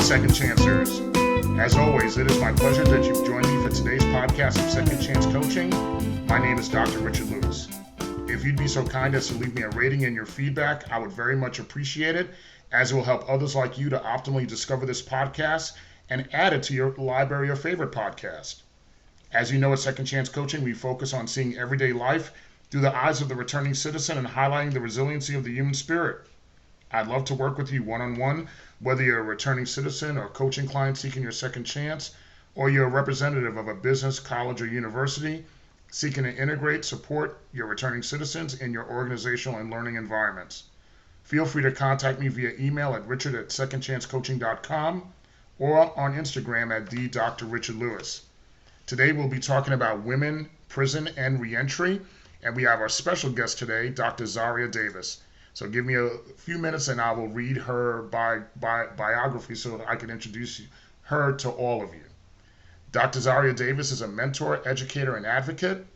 Second Chancers. As always, it is my pleasure that you've joined me for today's podcast of Second Chance Coaching. My name is Dr. Richard Lewis. If you'd be so kind as to leave me a rating and your feedback, I would very much appreciate it, as it will help others like you to optimally discover this podcast and add it to your library of favorite podcasts. As you know, at Second Chance Coaching, we focus on seeing everyday life through the eyes of the returning citizen and highlighting the resiliency of the human spirit. I'd love to work with you one-on-one, whether you're a returning citizen or coaching client seeking your second chance, or you're a representative of a business, college, or university seeking to integrate, support your returning citizens in your organizational and learning environments. Feel free to contact me via email at richard@secondchancecoaching.com or on Instagram at @DrRichardLewis. Today we'll be talking about women, prison, and reentry, and we have our special guest today, Dr. Zaria Davis. So give me a few minutes and I will read her biography so that I can introduce her to all of you. Dr. Zaria Davis is a mentor, educator, and advocate.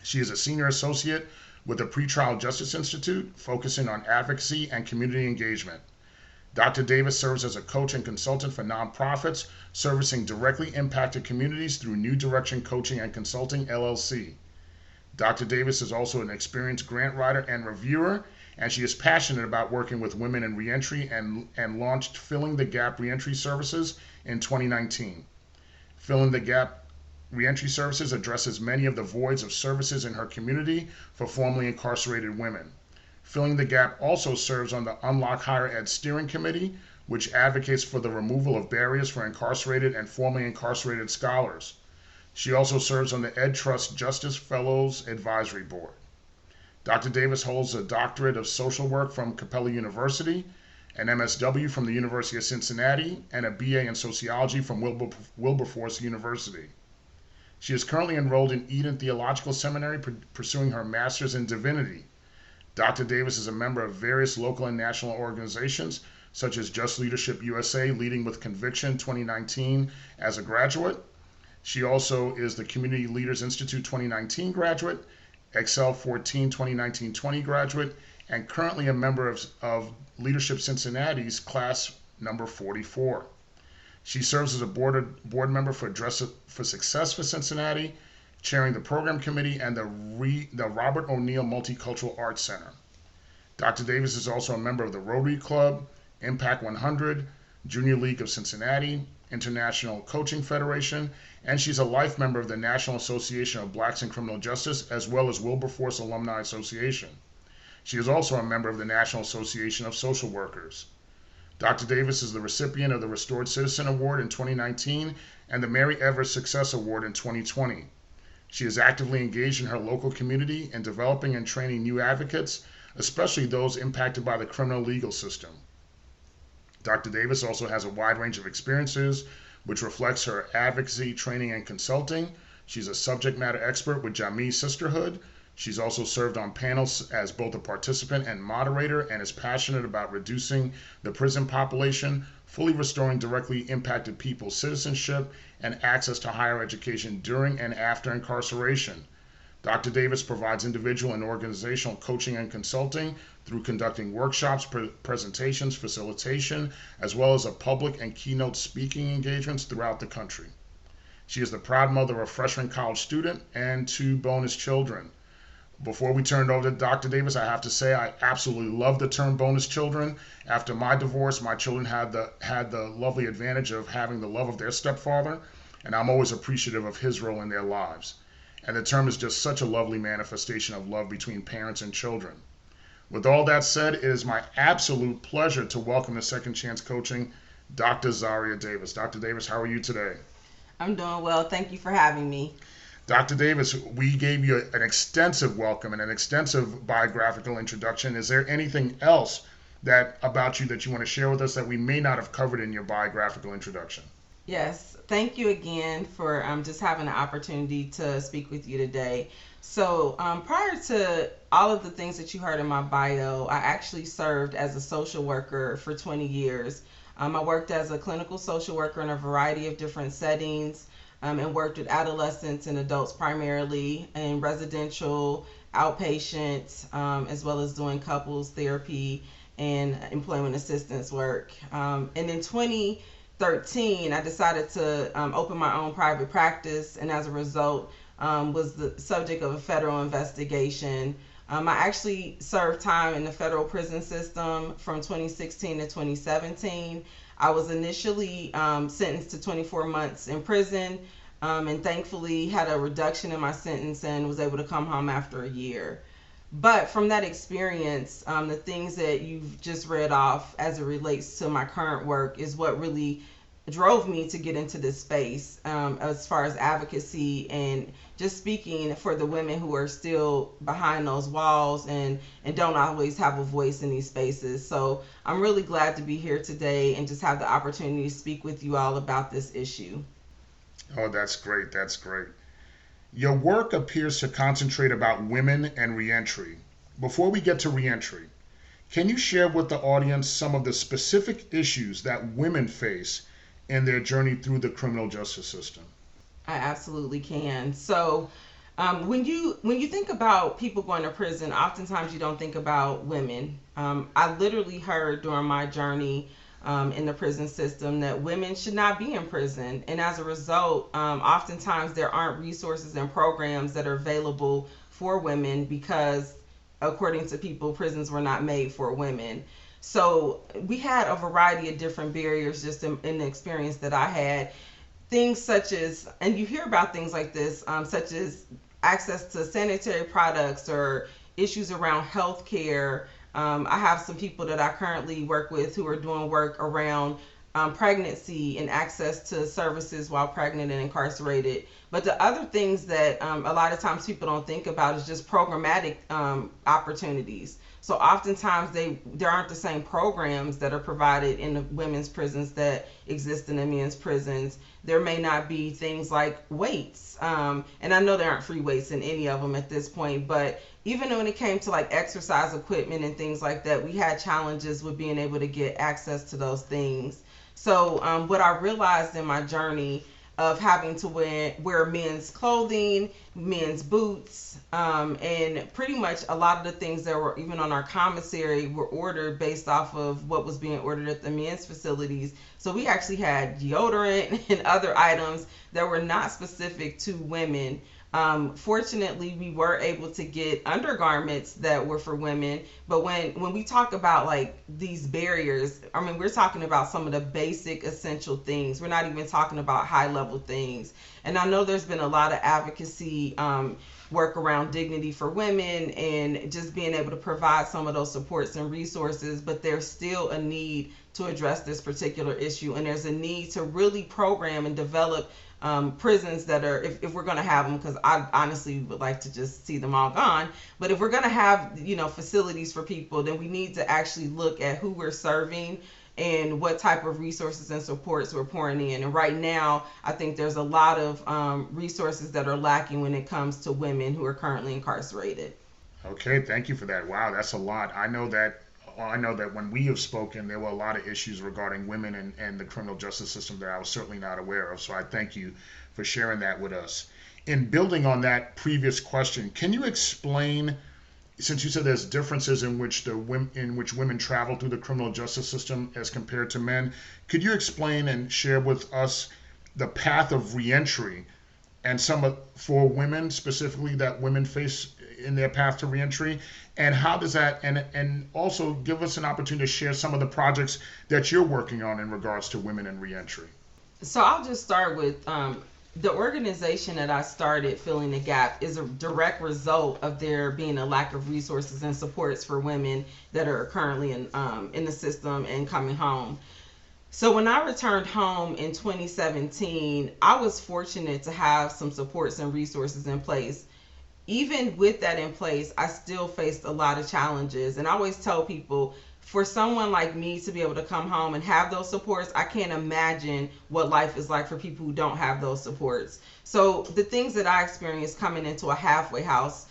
She is a senior associate with the Pretrial Justice Institute, focusing on advocacy and community engagement. Dr. Davis serves as a coach and consultant for nonprofits, servicing directly impacted communities through New Direction Coaching and Consulting, LLC. Dr. Davis is also an experienced grant writer and reviewer, and she is passionate about working with women in reentry and launched Filling the Gap Reentry Services in 2019. Filling the Gap Reentry Services addresses many of the voids of services in her community for formerly incarcerated women. Filling the Gap also serves on the Unlock Higher Ed Steering Committee, which advocates for the removal of barriers for incarcerated and formerly incarcerated scholars. She also serves on the Ed Trust Justice Fellows Advisory Board. Dr. Davis holds a doctorate of social work from Capella University, an MSW from the University of Cincinnati, and a BA in sociology from Wilberforce University. She is currently enrolled in Eden Theological Seminary, pursuing her master's in divinity. Dr. Davis is a member of various local and national organizations, such as Just Leadership USA, Leading with Conviction 2019 as a graduate. She also is the Community Leaders Institute 2019 graduate, Excel 14 2019-20 graduate, and currently a member of Leadership Cincinnati's class number 44. She serves as a board member for Dress for Success for Cincinnati, chairing the program committee and the Robert O'Neill Multicultural Arts Center. Dr. Davis is also a member of the Rotary Club, Impact 100, Junior League of Cincinnati, International Coaching Federation, and she's a life member of the National Association of Blacks in Criminal Justice, as well as Wilberforce Alumni Association. She is also a member of the National Association of Social Workers. Dr. Davis is the recipient of the Restored Citizen Award in 2019 and the Mary Evers Success Award in 2020. She is actively engaged in her local community in developing and training new advocates, especially those impacted by the criminal legal system. Dr. Davis also has a wide range of experiences, which reflects her advocacy, training, and consulting. She's a subject matter expert with Jami Sisterhood. She's also served on panels as both a participant and moderator, and is passionate about reducing the prison population, fully restoring directly impacted people's citizenship and access to higher education during and after incarceration. Dr. Davis provides individual and organizational coaching and consulting through conducting workshops, presentations, facilitation, as well as a public and keynote speaking engagements throughout the country. She is the proud mother of a freshman college student and 2 bonus children. Before we turn it over to Dr. Davis, I have to say I absolutely love the term bonus children. After my divorce, my children had the lovely advantage of having the love of their stepfather, and I'm always appreciative of his role in their lives. And the term is just such a lovely manifestation of love between parents and children. With all that said, it is my absolute pleasure to welcome to Second Chance Coaching, Dr. Zaria Davis. Dr. Davis, how are you today? I'm doing well. Thank you for having me. Dr. Davis, we gave you an extensive welcome and an extensive biographical introduction. Is there anything else about you that you want to share with us that we may not have covered in your biographical introduction? Yes, thank you again for just having the opportunity to speak with you today. So prior to all of the things that you heard in my bio, I actually served as a social worker for 20 years. I worked as a clinical social worker in a variety of different settings and worked with adolescents and adults primarily in residential outpatient, as well as doing couples therapy and employment assistance work. And in 2013, I decided to open my own private practice, and as a result, was the subject of a federal investigation. I actually served time in the federal prison system from 2016 to 2017. I was initially sentenced to 24 months in prison, and thankfully had a reduction in my sentence and was able to come home after a year. But from that experience, the things that you've just read off as it relates to my current work is what really drove me to get into this space, as far as advocacy and just speaking for the women who are still behind those walls and don't always have a voice in these spaces. So I'm really glad to be here today and just have the opportunity to speak with you all about this issue. Oh, that's great. That's great. Your work appears to concentrate about women and reentry. Before we get to reentry, can you share with the audience some of the specific issues that women face in their journey through the criminal justice system? I absolutely can. So, when you think about people going to prison, oftentimes you don't think about women. I literally heard during my journey in the prison system that women should not be in prison, and as a result, oftentimes there aren't resources and programs that are available for women because, according to people, prisons were not made for women. So we had a variety of different barriers just in the experience that I had. Things such as, and you hear about things like this, such as access to sanitary products or issues around health care. I have some people that I currently work with who are doing work around pregnancy and access to services while pregnant and incarcerated. But the other things that a lot of times people don't think about is just programmatic opportunities. So oftentimes there aren't the same programs that are provided in the women's prisons that exist in the men's prisons. There may not be things like weights, and I know there aren't free weights in any of them at this point, but even when it came to like exercise equipment and things like that, we had challenges with being able to get access to those things. So what I realized in my journey of having to wear men's clothing, men's boots, and pretty much a lot of the things that were even on our commissary were ordered based off of what was being ordered at the men's facilities. So we actually had deodorant and other items that were not specific to women. Fortunately, we were able to get undergarments that were for women, but when we talk about like these barriers, I mean, we're talking about some of the basic essential things. We're not even talking about high level things. And I know there's been a lot of advocacy work around dignity for women and just being able to provide some of those supports and resources, but there's still a need to address this particular issue, and there's a need to really program and develop prisons that are, if we're going to have them, because I honestly would like to just see them all gone, but if we're going to have facilities for people, then we need to actually look at who we're serving and what type of resources and supports we're pouring in. And right now, I think there's a lot of resources that are lacking when it comes to women who are currently incarcerated. Okay, thank you for that. Wow, that's a lot. I know that when we have spoken, there were a lot of issues regarding women and the criminal justice system that I was certainly not aware of. So I thank you for sharing that with us. In building on that previous question, can you explain, since you said there's differences in which women travel through the criminal justice system as compared to men, could you explain and share with us the path of reentry and for women specifically that women face in their path to reentry, and how does that, and also give us an opportunity to share some of the projects that you're working on in regards to women and reentry. So I'll just start with the organization that I started, Filling the Gap, is a direct result of there being a lack of resources and supports for women that are currently in the system and coming home. So when I returned home in 2017, I was fortunate to have some supports and resources in place. Even with that in place, I still faced a lot of challenges. And I always tell people, for someone like me to be able to come home and have those supports, I can't imagine what life is like for people who don't have those supports. So the things that I experienced coming into a halfway house,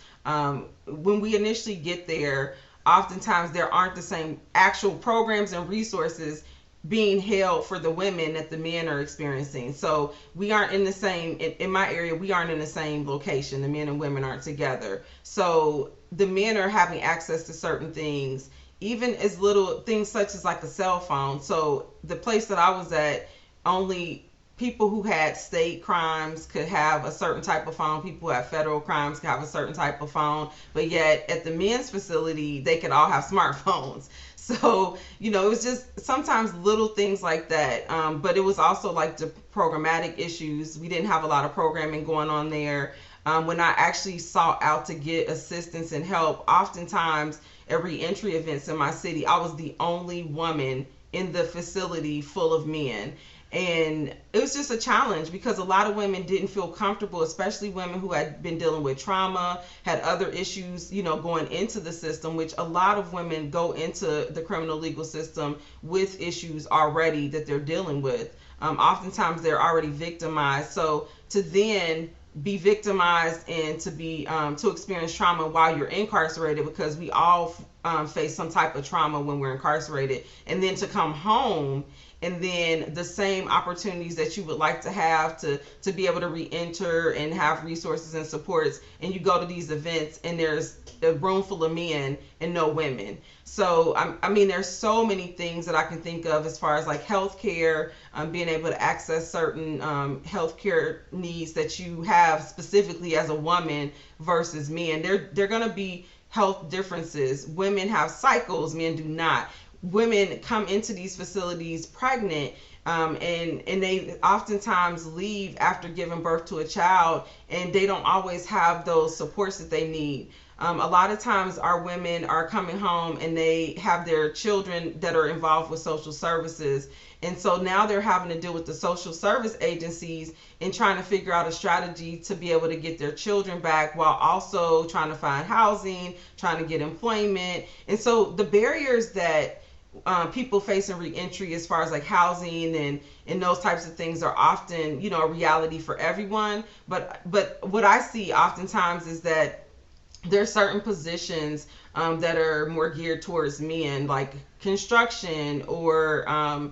when we initially get there, oftentimes there aren't the same actual programs and resources being held for the women that the men are experiencing. So we aren't in the same, in my area, we aren't in the same location. The men and women aren't together. So the men are having access to certain things, even as little things such as like a cell phone. So the place that I was at, only people who had state crimes could have a certain type of phone. People who have federal crimes could have a certain type of phone. But yet at the men's facility, they could all have smartphones. So, it was just sometimes little things like that. But it was also like the programmatic issues. We didn't have a lot of programming going on there. When I actually sought out to get assistance and help, oftentimes at reentry events in my city, I was the only woman in the facility full of men. And it was just a challenge because a lot of women didn't feel comfortable, especially women who had been dealing with trauma, had other issues, going into the system, which a lot of women go into the criminal legal system with issues already that they're dealing with. Oftentimes they're already victimized. So to then be victimized and to be to experience trauma while you're incarcerated, because we all face some type of trauma when we're incarcerated, and then to come home and then the same opportunities that you would like to have to be able to re-enter and have resources and supports, and you go to these events and there's a room full of men and no women. So I mean, there's so many things that I can think of as far as like healthcare, being able to access certain healthcare needs that you have specifically as a woman versus men. They're going to be health differences. Women have cycles, men do not. Women come into these facilities pregnant, and they oftentimes leave after giving birth to a child, and they don't always have those supports that they need. A lot of times our women are coming home and they have their children that are involved with social services. And so now they're having to deal with the social service agencies and trying to figure out a strategy to be able to get their children back while also trying to find housing, trying to get employment. And so the barriers that people face in reentry as far as like housing and those types of things are often, a reality for everyone. But what I see oftentimes is that there are certain positions that are more geared towards men, like construction or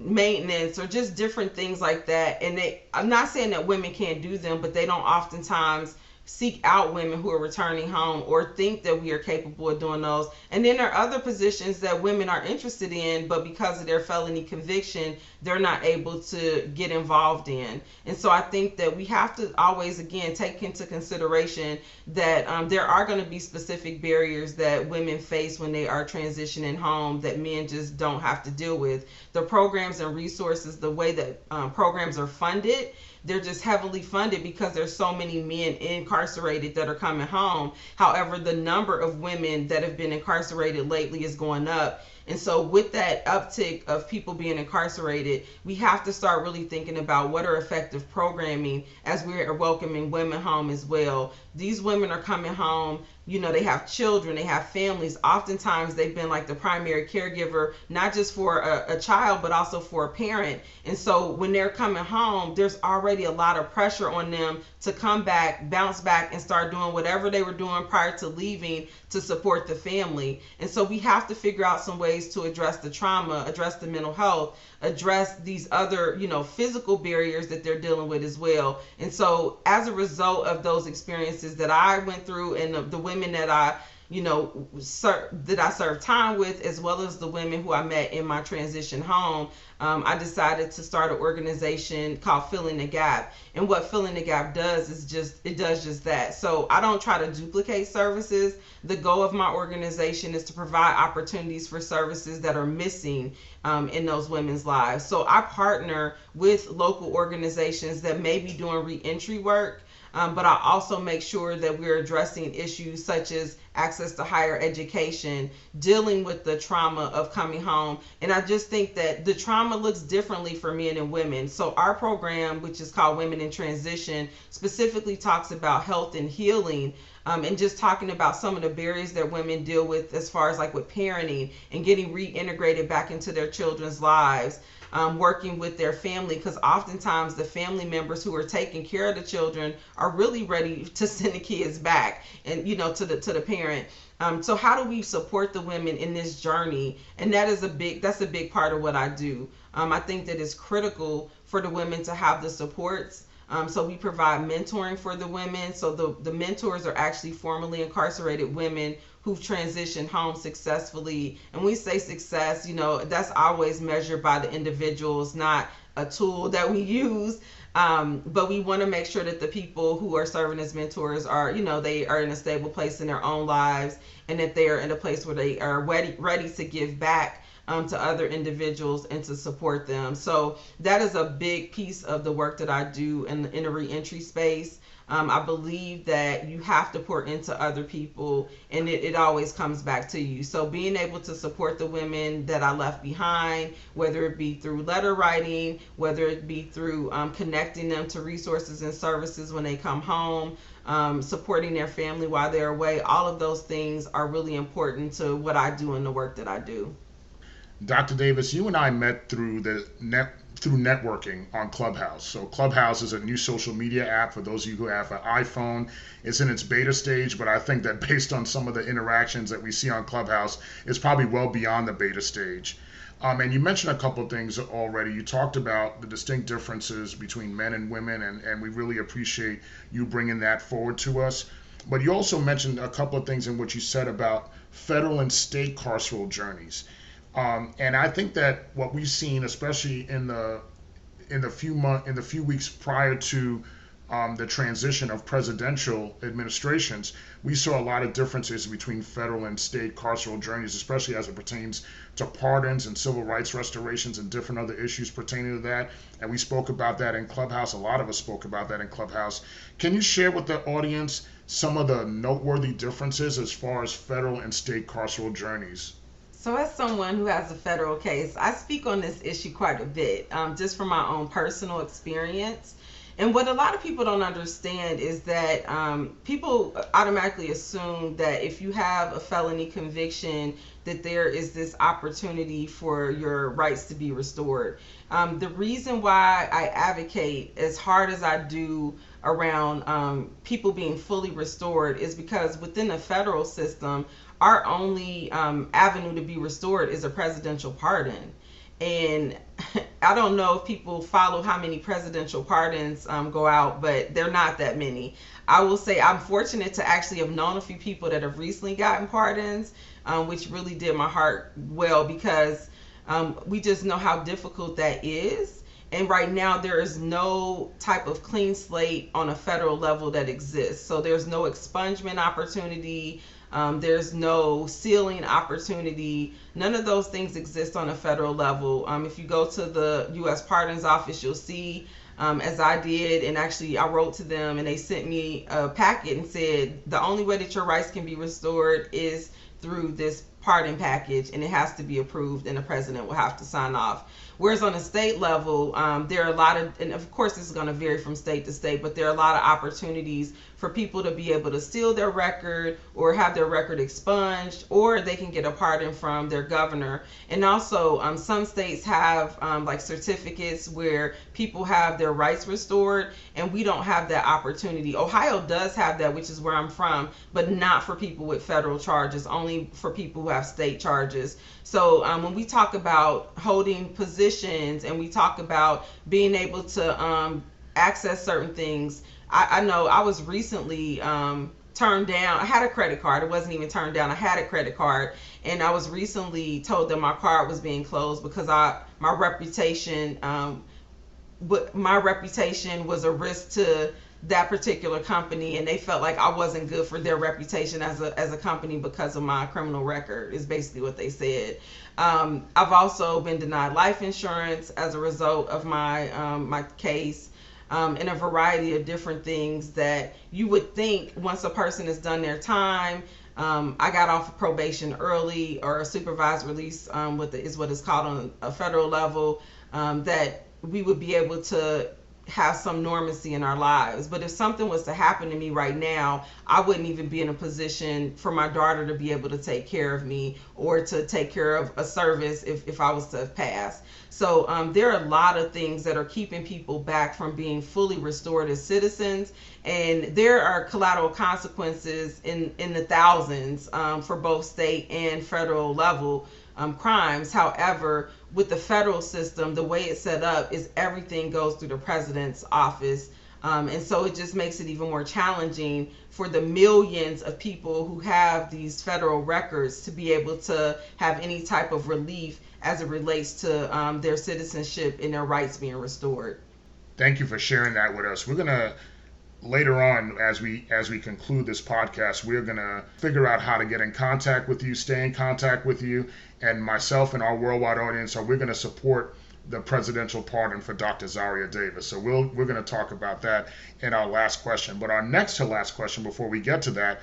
maintenance or just different things like that. And I'm not saying that women can't do them, but they don't oftentimes seek out women who are returning home or think that we are capable of doing those. And then there are other positions that women are interested in, but because of their felony conviction, they're not able to get involved in. And so I think that we have to always, again, take into consideration that there are going to be specific barriers that women face when they are transitioning home that men just don't have to deal with. The programs and resources, the way that programs are funded, they're just heavily funded because there's so many men incarcerated that are coming home. However, the number of women that have been incarcerated lately is going up. And so with that uptick of people being incarcerated, we have to start really thinking about what are effective programming as we're welcoming women home as well. These women are coming home, they have children, they have families. Oftentimes they've been like the primary caregiver, not just for a child, but also for a parent. And so when they're coming home, there's already a lot of pressure on them to come back, bounce back, and start doing whatever they were doing prior to leaving to support the family. And so we have to figure out some ways to address the trauma, address the mental health, address these other, physical barriers that they're dealing with as well. And so as a result of those experiences that I went through and the women that I served time with, as well as the women who I met in my transition home, I decided to start an organization called Filling the Gap. And what Filling the Gap does is it does just that. So I don't try to duplicate services. The goal of my organization is to provide opportunities for services that are missing in those women's lives. So I partner with local organizations that may be doing reentry work, but I also make sure that we're addressing issues such as access to higher education, dealing with the trauma of coming home. And I just think that the trauma looks differently for men and women. So our program, which is called Women in Transition, specifically talks about health and healing, and just talking about some of the barriers that women deal with as far as like with parenting and getting reintegrated back into their children's lives. Working with their family, because oftentimes the family members who are taking care of the children are really ready to send the kids back and to the parent. So how do we support the women in this journey? And that's a big part of what I do. I think that it's critical for the women to have the supports, So we provide mentoring for the women. So the mentors are actually formerly incarcerated women who've transitioned home successfully. And we say success, that's always measured by the individuals, not a tool that we use. But we want to make sure that the people who are serving as mentors are, they are in a stable place in their own lives, and that they are in a place where they are ready to give back to other individuals and to support them. So that is a big piece of the work that I do in the reentry space. I believe that you have to pour into other people, and it always comes back to you. So being able to support the women that I left behind, whether it be through letter writing, whether it be through connecting them to resources and services when they come home, supporting their family while they're away, all of those things are really important to what I do and the work that I do. Dr. Davis, you and I met through networking on Clubhouse. So Clubhouse is a new social media app for those of you who have an iPhone. It's in its beta stage, but I think that based on some of the interactions that we see on Clubhouse, it's probably well beyond the beta stage. And you mentioned a couple of things already. You talked about the distinct differences between men and women, and we really appreciate you bringing that forward to us. But you also mentioned a couple of things in what you said about federal and state carceral journeys. And I think that what we've seen, especially in the few weeks prior to the transition of presidential administrations, we saw a lot of differences between federal and state carceral journeys, especially as it pertains to pardons and civil rights restorations and different other issues pertaining to that. And we spoke about that in Clubhouse. A lot of us spoke about that in Clubhouse. Can you share with the audience some of the noteworthy differences as far as federal and state carceral journeys? So, as someone who has a federal case, I speak on this issue quite a bit, just from my own personal experience. And what a lot of people don't understand is that people automatically assume that if you have a felony conviction, that there is this opportunity for your rights to be restored. The reason why I advocate as hard as I do around people being fully restored is because within the federal system, our only avenue to be restored is a presidential pardon. And I don't know if people follow how many presidential pardons go out, but they're not that many. I will say I'm fortunate to actually have known a few people that have recently gotten pardons, which really did my heart well, because we just know how difficult that is. And right now, there is no type of clean slate on a federal level that exists. So there's no expungement opportunity. There's no sealing opportunity. None of those things exist on a federal level. If you go to the U.S. Pardons Office, you'll see, as I did, and actually I wrote to them and they sent me a packet and said the only way that your rights can be restored is through this pardon package, and it has to be approved, and the president will have to sign off. Whereas on a state level, there are a lot of, and of course this is going to vary from state to state, but there are a lot of opportunities for people to be able to seal their record or have their record expunged, or they can get a pardon from their governor. And also, some states have like certificates where people have their rights restored, and we don't have that opportunity. Ohio does have that, which is where I'm from, but not for people with federal charges, only for people who have state charges. So when we talk about holding positions and we talk about being able to access certain things, I know I was recently turned down. I had a credit card. It wasn't even turned down. I had a credit card, and I was recently told that my card was being closed because my reputation was a risk to that particular company, and they felt like I wasn't good for their reputation as a company because of my criminal record, is basically what they said. I've also been denied life insurance as a result of my case, and a variety of different things that you would think once a person has done their time. I got off of probation early, or a supervised release, is what it's called on a federal level, that we would be able to have some normancy in our lives. But if something was to happen to me right now, I wouldn't even be in a position for my daughter to be able to take care of me or to take care of a service if I was to pass. So there are a lot of things that are keeping people back from being fully restored as citizens, and there are collateral consequences in the thousands for both state and federal level crimes. However, with the federal system, the way it's set up is everything goes through the president's office. And so it just makes it even more challenging for the millions of people who have these federal records to be able to have any type of relief as it relates to their citizenship and their rights being restored. Thank you for sharing that with us. We're gonna later on, as we conclude this podcast, we're gonna figure out how to get in contact with you, stay in contact with you, and myself and our worldwide audience. So we're gonna support the presidential pardon for Dr. Zaria Davis. So we're gonna talk about that in our last question. But our next to last question, before we get to that,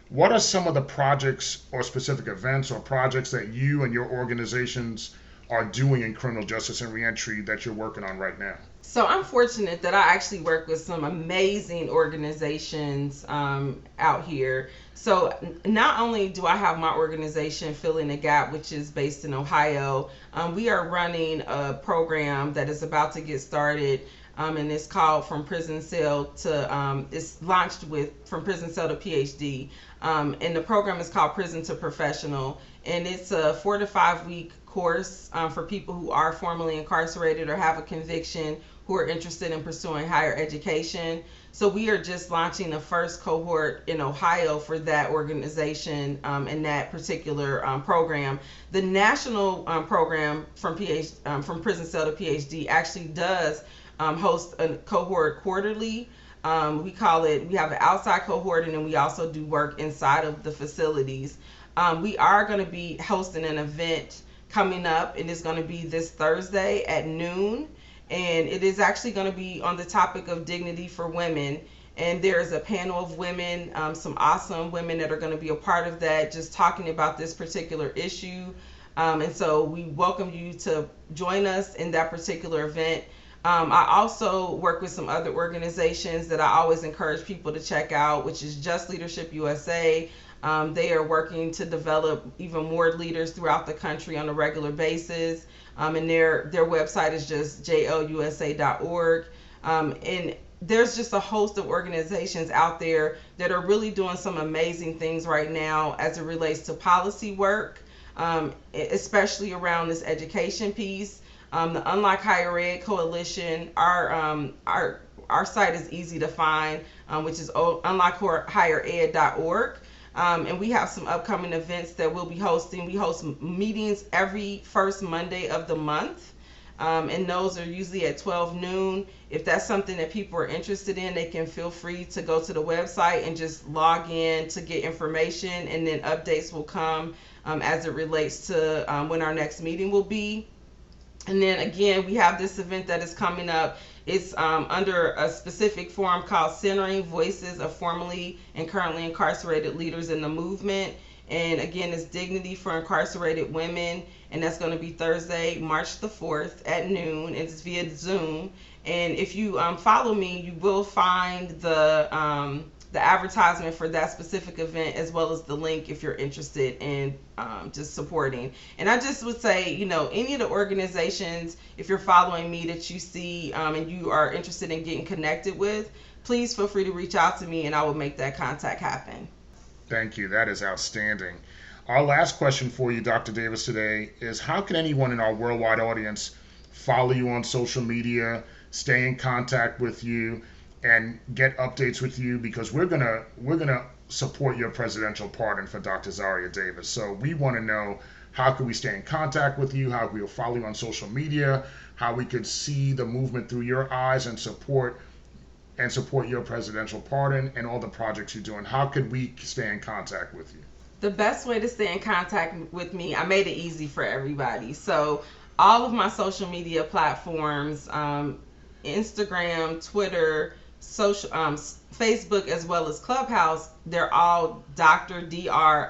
what are some of the projects or specific events or projects that you and your organizations are doing in criminal justice and reentry that you're working on right now? So I'm fortunate that I actually work with some amazing organizations out here. So not only do I have my organization Filling the Gap, which is based in Ohio, we are running a program that is about to get started, and it's called From Prison Cell to, it's launched with From Prison Cell to PhD, and the program is called Prison to Professional, and it's a 4 to 5 week course for people who are formerly incarcerated or have a conviction who are interested in pursuing higher education. So we are just launching the first cohort in Ohio for that organization and that particular program. The national program from Prison Cell to PhD actually does host a cohort quarterly. We call it, we have an outside cohort, and then we also do work inside of the facilities. We are going to be hosting an event coming up, and it's going to be this Thursday at noon. And it is actually going to be on the topic of dignity for women. And there's a panel of women, some awesome women that are going to be a part of that, just talking about this particular issue. And so we welcome you to join us in that particular event. I also work with some other organizations that I always encourage people to check out, which is Just Leadership USA. They are working to develop even more leaders throughout the country on a regular basis. And their website is just jlusa.org. And there's just a host of organizations out there that are really doing some amazing things right now as it relates to policy work, especially around this education piece. The Unlock Higher Ed Coalition, our site is easy to find, which is unlockhighered.org. And we have some upcoming events that we'll be hosting. We host meetings every first Monday of the month, and those are usually at 12 noon. If that's something that people are interested in, they can feel free to go to the website and just log in to get information, and then updates will come as it relates to when our next meeting will be. And then again, we have this event that is coming up. It's under a specific forum called Centering Voices of Formerly and Currently Incarcerated Leaders in the Movement. And again, it's Dignity for Incarcerated Women. And that's going to be Thursday, March the 4th at noon. It's via Zoom. And if you follow me, you will find the advertisement for that specific event, as well as the link if you're interested in just supporting. And I just would say, any of the organizations, if you're following me, that you see and you are interested in getting connected with, please feel free to reach out to me and I will make that contact happen. Thank you. That is outstanding. Our last question for you, Dr. Davis, today is how can anyone in our worldwide audience follow you on social media, stay in contact with you, and get updates with you, because we're gonna support your presidential pardon for Dr. Zaria Davis. So we want to know, how can we stay in contact with you, how we will follow you on social media, how we could see the movement through your eyes and support your presidential pardon and all the projects you're doing. How could we stay in contact with you? The best way to stay in contact with me, I made it easy for everybody. So all of my social media platforms, Instagram, Twitter, Facebook, as well as Clubhouse, they're all Dr. Zaria,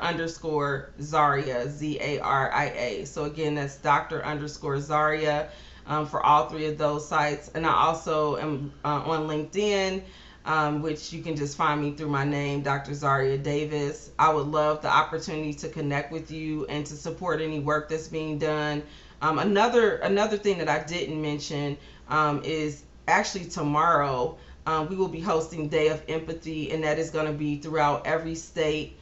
Zaria. So again, that's Dr. Zaria for all three of those sites. And I also am on LinkedIn, which you can just find me through my name, Dr. Zaria Davis. I would love the opportunity to connect with you and to support any work that's being done. Another thing that I didn't mention is actually tomorrow we will be hosting Day of Empathy, and that is going to be throughout every state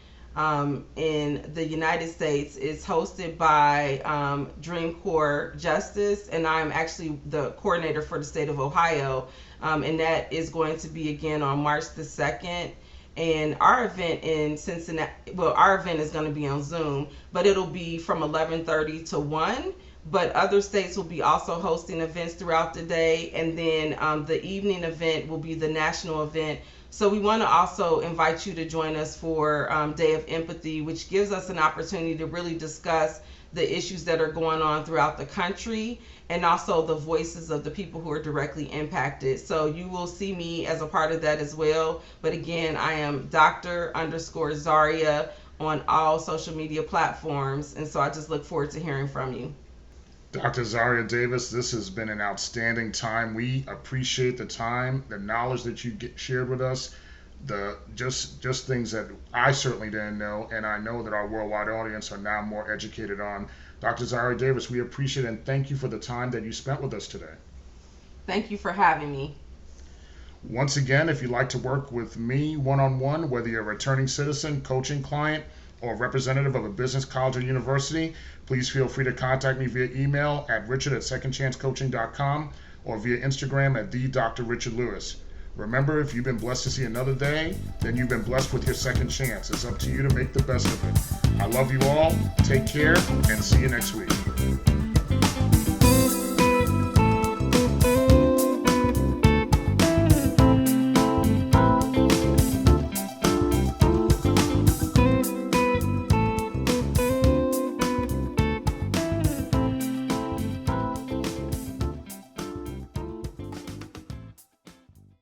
in the United States. It's hosted by Dream Corps Justice, and I'm actually the coordinator for the state of Ohio. And that is going to be again on March the 2nd. And our event in Cincinnati, well, our event is going to be on Zoom, but it'll be from 11:30 to 1. But other states will be also hosting events throughout the day. And then the evening event will be the national event. So we want to also invite you to join us for Day of Empathy, which gives us an opportunity to really discuss the issues that are going on throughout the country and also the voices of the people who are directly impacted. So you will see me as a part of that as well. But again, I am Dr._Zaria on all social media platforms. And so I just look forward to hearing from you. Dr. Zaria Davis, this has been an outstanding time. We appreciate the time, the knowledge that you shared with us, the just things that I certainly didn't know, and I know that our worldwide audience are now more educated on. Dr. Zaria Davis, we appreciate it and thank you for the time that you spent with us today. Thank you for having me. Once again, if you'd like to work with me one-on-one, whether you're a returning citizen, coaching client, or representative of a business college or university, please feel free to contact me via email at richard@secondchancecoaching.com or via Instagram at @the_Dr.RichardLewis. Remember, if you've been blessed to see another day, then you've been blessed with your second chance. It's up to you to make the best of it. I love you all. Take care and see you next week.